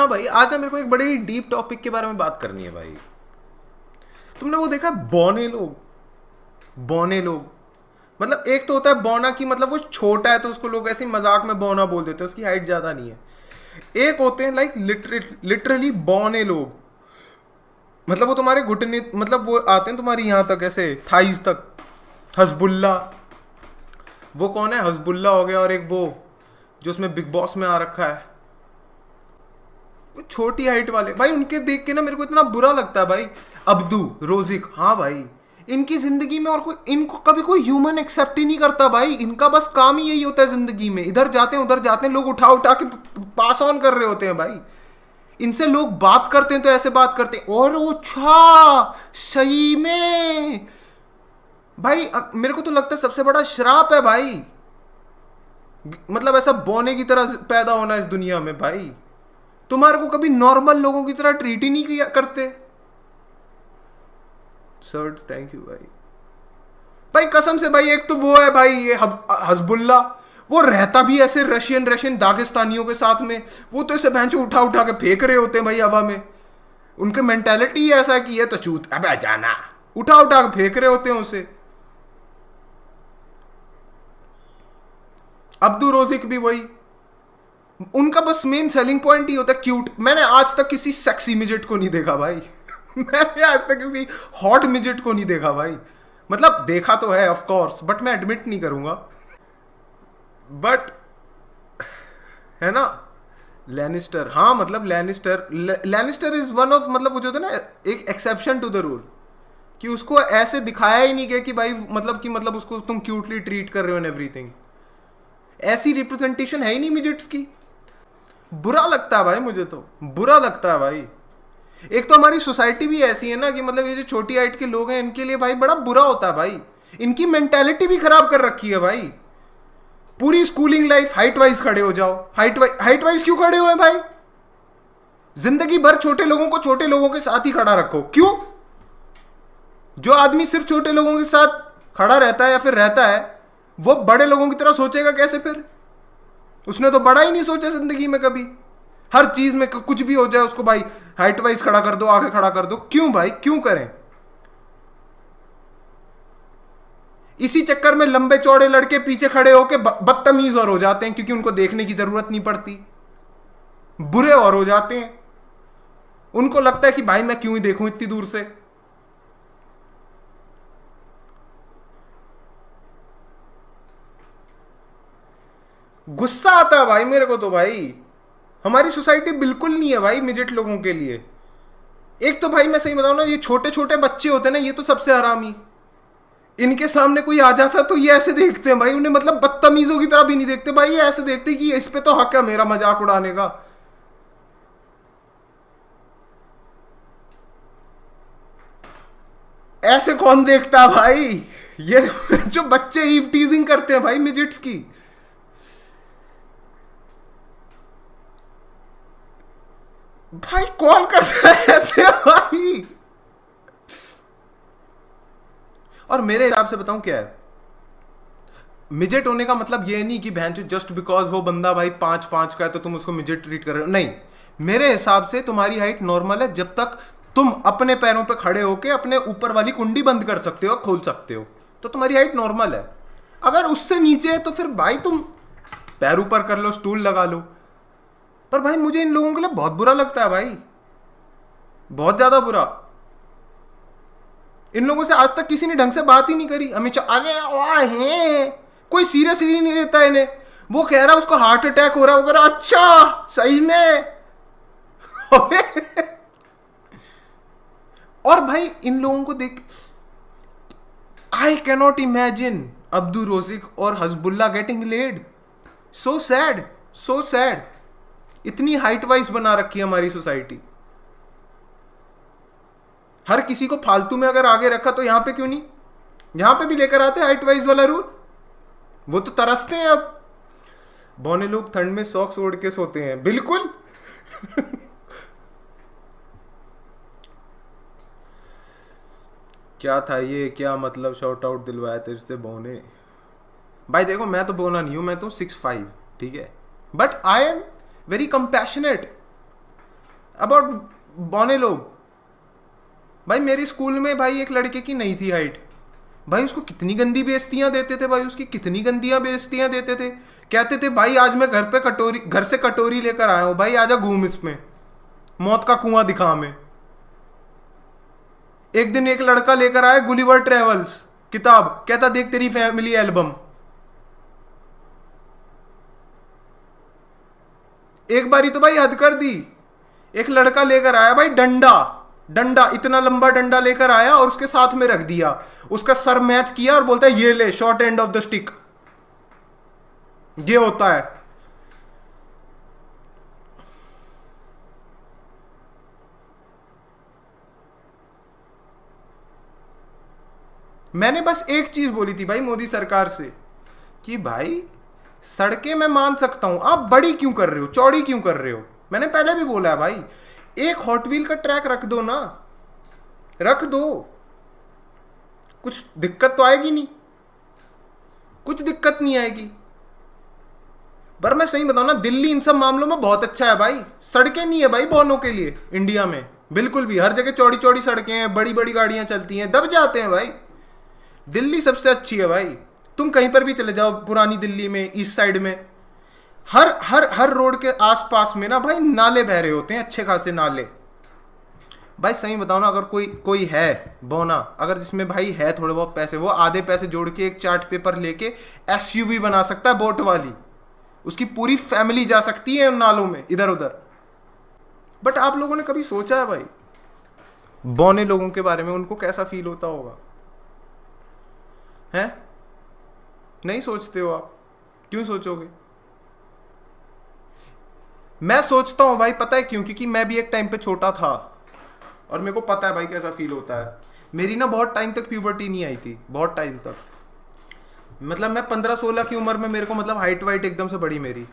हाँ भाई, आज ना मेरे को एक बड़े डीप टॉपिक के बारे में बात करनी है भाई। तुमने वो देखा बौने लोग? बौने लोग मतलब एक तो होता है बौना की मतलब वो छोटा है तो उसको लोग ऐसे ही मजाक में बौना बोल देते हैं, उसकी हाइट ज्यादा नहीं है। एक होते हैं लाइक लिटरली बौने लोग, मतलब वो तुम्हारे घुटने, मतलब वो आते हैं तुम्हारी यहाँ तक ऐसे थाइज तक। हजबुल्ला, वो कौन है? हजबुल्ला हो गया, और एक वो जो उसमें बिग बॉस में आ रखा है, वो छोटी हाइट वाले भाई, उनके देख के ना मेरे को इतना बुरा लगता है भाई। अब्दू रोजिक, हाँ भाई, इनकी जिंदगी में और कोई इनको कभी कोई ह्यूमन एक्सेप्ट ही नहीं करता भाई। इनका बस काम ही यही होता है जिंदगी में, इधर जाते हैं उधर जाते हैं, लोग उठा उठा के पास ऑन कर रहे होते हैं भाई। इनसे लोग बात करते हैं तो ऐसे बात करते हैं, और वो छा सही में भाई मेरे को तो लगता है सबसे बड़ा श्राप है भाई, मतलब ऐसा बोने की तरह पैदा होना इस दुनिया में भाई। तुम्हारे को कभी नॉर्मल लोगों की तरह ट्रीट ही नहीं किया करते। सर थैंक यू भाई। भाई कसम से भाई, एक तो वो है भाई ये हजबुल्ला, वो रहता भी ऐसे रशियन रशियन दागिस्तानियों के साथ में, वो तो इसे भैंचो उठा उठा के फेंक रहे होते हैं भाई हवा में। उनके मेंटेलिटी ऐसा कि ये तो चूत अबे जाना, उठा उठा के फेंक रहे होते हैं उसे। अब्दू रोजिक भी वही, उनका बस मेन सेलिंग पॉइंट ही होता है क्यूट। मैंने आज तक किसी सेक्सी मिजेट को नहीं देखा भाई मैंने आज तक किसी हॉट मिजेट को नहीं देखा भाई। मतलब देखा तो है ऑफ कोर्स, बट मैं एडमिट नहीं करूंगा। बट है ना, लैनिस्टर, हाँ मतलब लैनिस्टर इज वन ऑफ, मतलब वो जो था ना एक एक्सेप्शन टू द रूल, कि उसको ऐसे दिखाया ही नहीं गया कि भाई मतलब उसको तुम क्यूटली ट्रीट कर रहे हो एंड एवरीथिंग। ऐसी रिप्रेजेंटेशन है ही नहीं मिजेट्स की। बुरा लगता है भाई, मुझे तो बुरा लगता है भाई। एक तो हमारी सोसाइटी भी ऐसी है ना कि मतलब ये जो छोटी हाइट के लोग हैं इनके लिए भाई बड़ा बुरा होता है भाई। इनकी मेंटेलिटी भी खराब कर रखी है भाई। पूरी स्कूलिंग लाइफ हाइट वाइज खड़े हो जाओ, हाइट वाइज क्यों खड़े हुए भाई? जिंदगी भर छोटे लोगों को छोटे लोगों के साथ ही खड़ा रखो, क्यों? जो आदमी सिर्फ छोटे लोगों के साथ खड़ा रहता है या फिर रहता है, वो बड़े लोगों की तरह सोचेगा कैसे फिर? उसने तो बड़ा ही नहीं सोचा जिंदगी में कभी। हर चीज में कुछ भी हो जाए उसको भाई हाइट वाइज खड़ा कर दो, आगे खड़ा कर दो, क्यों भाई क्यों करें? इसी चक्कर में लंबे चौड़े लड़के पीछे खड़े होकर बदतमीज और हो जाते हैं, क्योंकि उनको देखने की जरूरत नहीं पड़ती, बुरे और हो जाते हैं। उनको लगता है कि भाई मैं क्यों ही देखूं इतनी दूर से। गुस्सा आता है भाई मेरे को तो भाई। हमारी सोसाइटी बिल्कुल नहीं है भाई मिडिट लोगों के लिए। एक तो भाई मैं सही बताऊं ना, ये छोटे छोटे बच्चे होते हैं ना, ये तो सबसे हरामी। इनके सामने कोई आ जाता तो ये ऐसे देखते हैं भाई, उन्हें मतलब बदतमीजों की तरह भी नहीं देखते भाई, ये ऐसे देखते कि इस पे तो हक है मेरा मजाक उड़ाने का। ऐसे कौन देखता है भाई? ये जो बच्चे ईव टीजिंग करते हैं भाई मिजिट्स की, भाई कौन करता है ऐसे भाई? और मेरे हिसाब से बताऊं क्या है, मिजेट होने का मतलब ये नहीं कि बहन जस्ट बिकॉज वो बंदा भाई 5'5" का है तो तुम उसको मिजेट ट्रीट कर रहे हो, नहीं। मेरे हिसाब से तुम्हारी हाइट नॉर्मल है जब तक तुम अपने पैरों पे खड़े होके अपने ऊपर वाली कुंडी बंद कर सकते हो, खोल सकते हो, तो तुम्हारी हाइट नॉर्मल है। अगर उससे नीचे है तो फिर भाई तुम पैर ऊपर कर लो, स्टूल लगा लो। पर भाई मुझे इन लोगों के लिए बहुत बुरा लगता है भाई, बहुत ज्यादा बुरा। इन लोगों से आज तक किसी ने ढंग से बात ही नहीं करी, हमेशा अरे वाह हैं, कोई सीरियसली नहीं लेता इन्हें। वो कह रहा है उसको हार्ट अटैक हो रहा है, वो कह रहा अच्छा सही में और भाई इन लोगों को देख, I cannot imagine Abdu Rozik और Hasbulla getting laid. So sad, so sad. इतनी हाइट वाइज बना रखी है हमारी सोसाइटी। हर किसी को फालतू में अगर आगे रखा तो यहां पे क्यों नहीं, यहां पे भी लेकर आते हैं हाइट वाइज वाला रूल। वो तो तरसते हैं अब। बौने लोग ठंड में सॉक्स ओढ़ के सोते हैं, बिल्कुल क्या था ये, क्या मतलब शॉर्ट आउट दिलवाया तेरे से बौने? भाई देखो मैं तो बोना नहीं हूं, मैं तो 6'5", ठीक है, but I am very compassionate. About बौने लोग। भाई मेरी स्कूल में भाई एक लड़के की नहीं थी हाइट, भाई उसको कितनी गंदी बेइज्जतियां देते थे भाई, उसकी कितनी गंदियां बेइज्जतियां देते थे। कहते थे भाई आज मैं घर से कटोरी लेकर आया हूं भाई, आजा घूम इसमें, मौत का कुआं दिखा हमें। एक दिन एक लड़का लेकर आया गुलिवर ट्रेवल्स किताब, कहता देख तेरी फैमिली एल्बम। एक बारी तो भाई हद कर दी, एक लड़का लेकर आया भाई डंडा, डंडा इतना लंबा डंडा लेकर आया और उसके साथ में रख दिया, उसका सर मैच किया और बोलता है ये ले short end of the stick, ये होता है। मैंने बस एक चीज बोली थी भाई मोदी सरकार से कि भाई सड़कें मैं मान सकता हूं, आप बड़ी क्यों कर रहे हो, चौड़ी क्यों कर रहे हो। मैंने पहले भी बोला है भाई, एक हॉट व्हील का ट्रैक रख दो ना, रख दो, कुछ दिक्कत तो आएगी नहीं, कुछ दिक्कत नहीं आएगी। पर मैं सही बताऊं ना, दिल्ली इन सब मामलों में बहुत अच्छा है भाई, सड़कें नहीं है भाई बौनों के लिए इंडिया में बिल्कुल भी, हर जगह चौड़ी चौड़ी सड़कें हैं, बड़ी बड़ी गाड़ियां चलती हैं, दब जाते हैं भाई। दिल्ली सबसे अच्छी है भाई, तुम कहीं पर भी चले जाओ पुरानी दिल्ली में, ईस्ट साइड में, हर हर हर रोड के आसपास में ना भाई नाले बह रहे होते हैं, अच्छे खासे नाले। भाई सही बताओ ना, अगर कोई कोई है बौना, अगर जिसमें भाई है थोड़े बहुत पैसे, वो आधे पैसे जोड़ के एक चार्ट पेपर लेके एसयूवी बना सकता है बोट वाली, उसकी पूरी फैमिली जा सकती है उन नालों में इधर उधर। बट आप लोगों ने कभी सोचा है भाई बौने लोगों के बारे में, उनको कैसा फील होता होगा, हैं? नहीं सोचते हो आप, क्यों सोचोगे? मैं सोचता हूं भाई, पता है क्यों? क्योंकि मैं भी एक टाइम पे छोटा था और मेरे को पता है भाई कैसा फील होता है। मेरी ना बहुत टाइम तक प्यूबर्टी नहीं आई थी, बहुत टाइम तक, मतलब मैं 15-16 की उम्र में मेरे को मतलब हाइट वाइट एकदम से बढ़ी मेरी।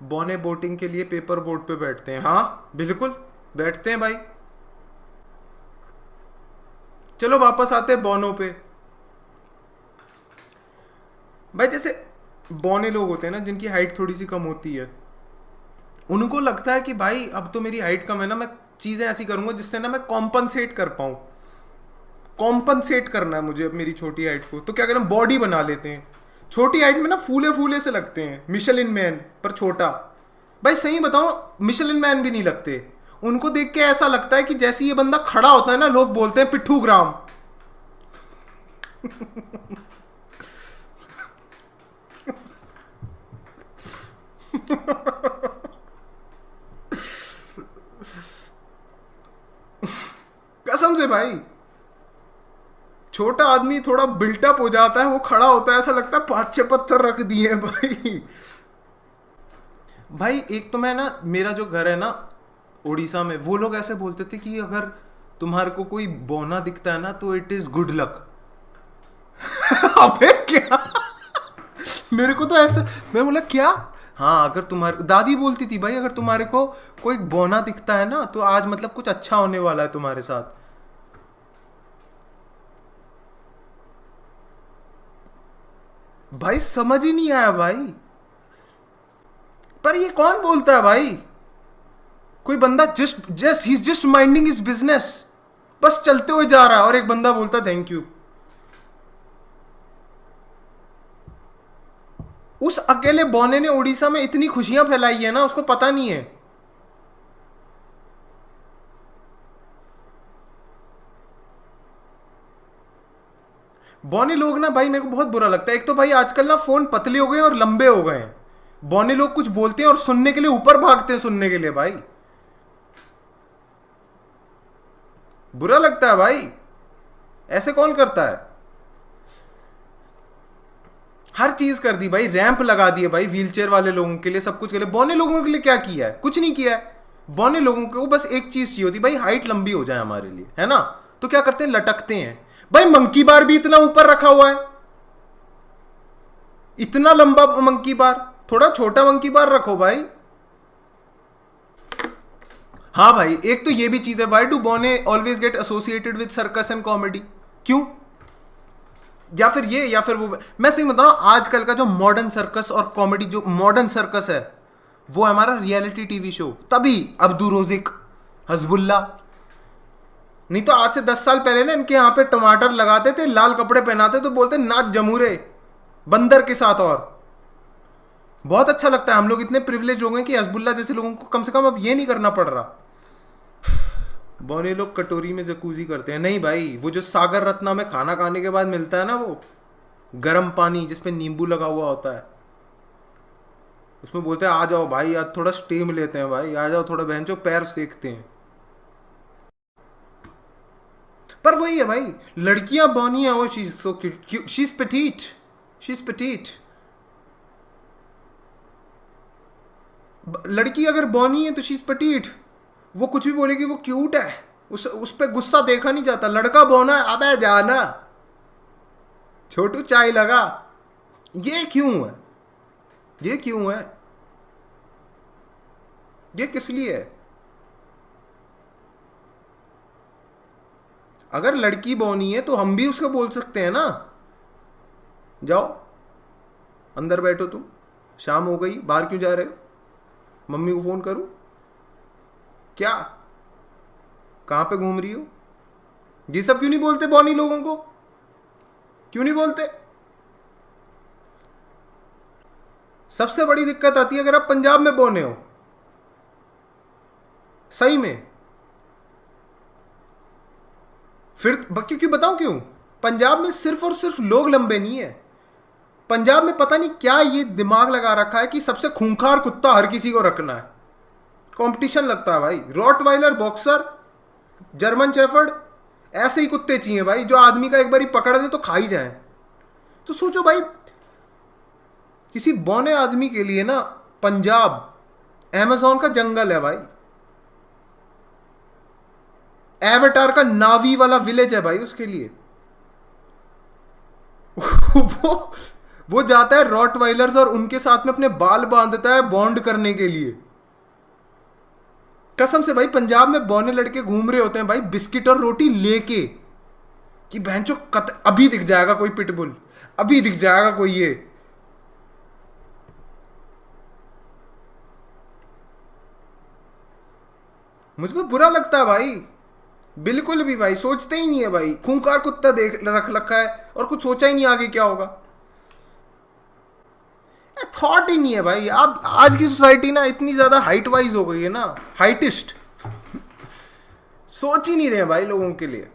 बौने बोटिंग के लिए पेपर बोट पे बैठते हैं, हाँ बिल्कुल बैठते हैं भाई। चलो वापस आते हैं बौनों पे। भाई जैसे बौने लोग होते हैं ना जिनकी हाइट थोड़ी सी कम होती है, उनको लगता है कि भाई अब तो मेरी हाइट कम है ना, मैं चीजें ऐसी करूंगा जिससे ना मैं कॉम्पनसेट कर पाऊं, कॉम्पनसेट करना है मुझे अब मेरी छोटी हाइट को। तो क्या करें, बॉडी बना लेते हैं। छोटी हाइट में ना फूले फूले से लगते हैं, मिशेलिन मैन पर छोटा। भाई सही बताऊं, मिशेलिन मैन भी नहीं लगते, उनको देख के ऐसा लगता है कि जैसे ये बंदा खड़ा होता है ना, लोग बोलते हैं पिट्ठू ग्राम। कसम से भाई, छोटा आदमी थोड़ा बिल्टअप हो जाता है, वो खड़ा होता है ऐसा लगता है 5-6 पत्थर रख दिए हैं भाई। भाई एक तो मैं ना, मेरा जो घर है ना उड़ीसा में, वो लोग ऐसे बोलते थे कि अगर तुम्हारे को कोई बौना दिखता है ना तो इट इज गुड लक। अबे क्या, मेरे को तो ऐसा, मैं बोला क्या? हाँ अगर तुम्हारे, दादी बोलती थी भाई अगर तुम्हारे को कोई बौना दिखता है ना तो आज मतलब कुछ अच्छा होने वाला है तुम्हारे साथ। भाई समझ ही नहीं आया भाई, पर ये कौन बोलता है भाई? कोई बंदा just just he is just minding his business, बस चलते हुए जा रहा है और एक बंदा बोलता थैंक यू। उस अकेले बौने ने उड़ीसा में इतनी खुशियां फैलाई है ना, उसको पता नहीं है। बौने लोग ना भाई मेरे को बहुत बुरा लगता है। एक तो भाई आजकल ना फोन पतले हो गए और लंबे हो गए हैं, बौने लोग कुछ बोलते हैं और सुनने के लिए ऊपर भागते हैं सुनने के लिए भाई, बुरा लगता है भाई, ऐसे कौन करता है? हर चीज कर दी भाई, रैंप लगा दिए भाई व्हीलचेयर वाले लोगों के लिए, सब कुछ के लिए। बौने लोगों के लिए क्या किया है? कुछ नहीं किया है। बौने लोगों को बस एक चीज चाहिए होती भाई, हाइट लंबी हो जाए हमारे लिए, है ना? तो क्या करते हैं, लटकते हैं भाई। मंकी बार भी इतना ऊपर रखा हुआ है, इतना लंबा मंकी बार, थोड़ा छोटा मंकी बार रखो भाई। हाँ भाई एक तो ये भी चीज है, वाई डू बौने always get associated with circus and comedy, क्यों? या फिर ये, या फिर वो। मैं सही बता रहा हूं, आजकल का जो मॉडर्न सर्कस और कॉमेडी, जो मॉडर्न सर्कस है वो है हमारा रियलिटी टीवी शो। तभी अब्दू रोजिक, हजबुल्ला। नहीं तो आज से 10 साल पहले ना इनके यहाँ पे टमाटर लगाते थे, लाल कपड़े पहनाते तो बोलते नाच जमूरे बंदर के साथ। और बहुत अच्छा लगता है, हम लोग इतने प्रिविलेज हो गए कि हजबुल्ला जैसे लोगों को कम से कम अब ये नहीं करना पड़ रहा। बौने लोग कटोरी में जकूजी करते हैं। नहीं भाई, वो जो सागर रत्ना में खाना खाने के बाद मिलता है ना, वो गर्म पानी जिसपे नींबू लगा हुआ होता है, उसमें बोलते हैं आ जाओ भाई आज थोड़ा स्टीम लेते हैं, भाई आ जाओ थोड़ा बहन चो पैर सेकते हैं। पर वही है भाई, लड़कियां बौनी है वो, she is so cute, she is Petit, she is Petit. लड़की अगर बौनी है तो शी इज पेटीट, वो कुछ भी बोलेगी वो क्यूट है, उस पे गुस्सा देखा नहीं जाता। लड़का बौना है, अबे जाना छोटू चाय लगा। ये क्यों है, ये क्यों है, ये किस लिए है? अगर लड़की बौनी है तो हम भी उसको बोल सकते हैं ना, जाओ अंदर बैठो तुम, शाम हो गई बाहर क्यों जा रहे हो, मम्मी को फोन करूं क्या, कहां पे घूम रही हो? ये सब क्यों नहीं बोलते बौनी लोगों को, क्यों नहीं बोलते? सबसे बड़ी दिक्कत आती है अगर आप पंजाब में बौने हो, सही में। फिर क्योंकि बताऊं क्यों, पंजाब में सिर्फ और सिर्फ लोग लंबे नहीं है। पंजाब में पता नहीं क्या ये दिमाग लगा रखा है कि सबसे खूंखार कुत्ता हर किसी को रखना है, कंपटीशन लगता है भाई। रॉटवाइलर, बॉक्सर, जर्मन शेफर्ड, ऐसे ही कुत्ते चाहिए भाई जो आदमी का एक बार ही पकड़ दे तो खा ही जाए। तो सोचो भाई, किसी बौने आदमी के लिए ना पंजाब अमेजोन का जंगल है भाई, एवेटार का नावी वाला विलेज है भाई उसके लिए। वो वो जाता है रॉटवाइलर्स और उनके साथ में अपने बाल बांधता है बॉन्ड करने के लिए। कसम से भाई, पंजाब में बौने लड़के घूम रहे होते हैं भाई बिस्किट और रोटी लेके, कि बहनचो अभी दिख जाएगा कोई पिटबुल, अभी दिख जाएगा कोई ये। मुझे तो बुरा लगता है भाई, बिल्कुल भी भाई, सोचते ही नहीं है भाई। खूंखार कुत्ता देख रख रखा है और कुछ सोचा ही नहीं आगे क्या होगा, थॉट ही नहीं है भाई। अब आज की सोसाइटी ना इतनी ज्यादा हाइट वाइज हो गई है ना, हाइटिस्ट, सोच ही नहीं रहे भाई लोगों के लिए।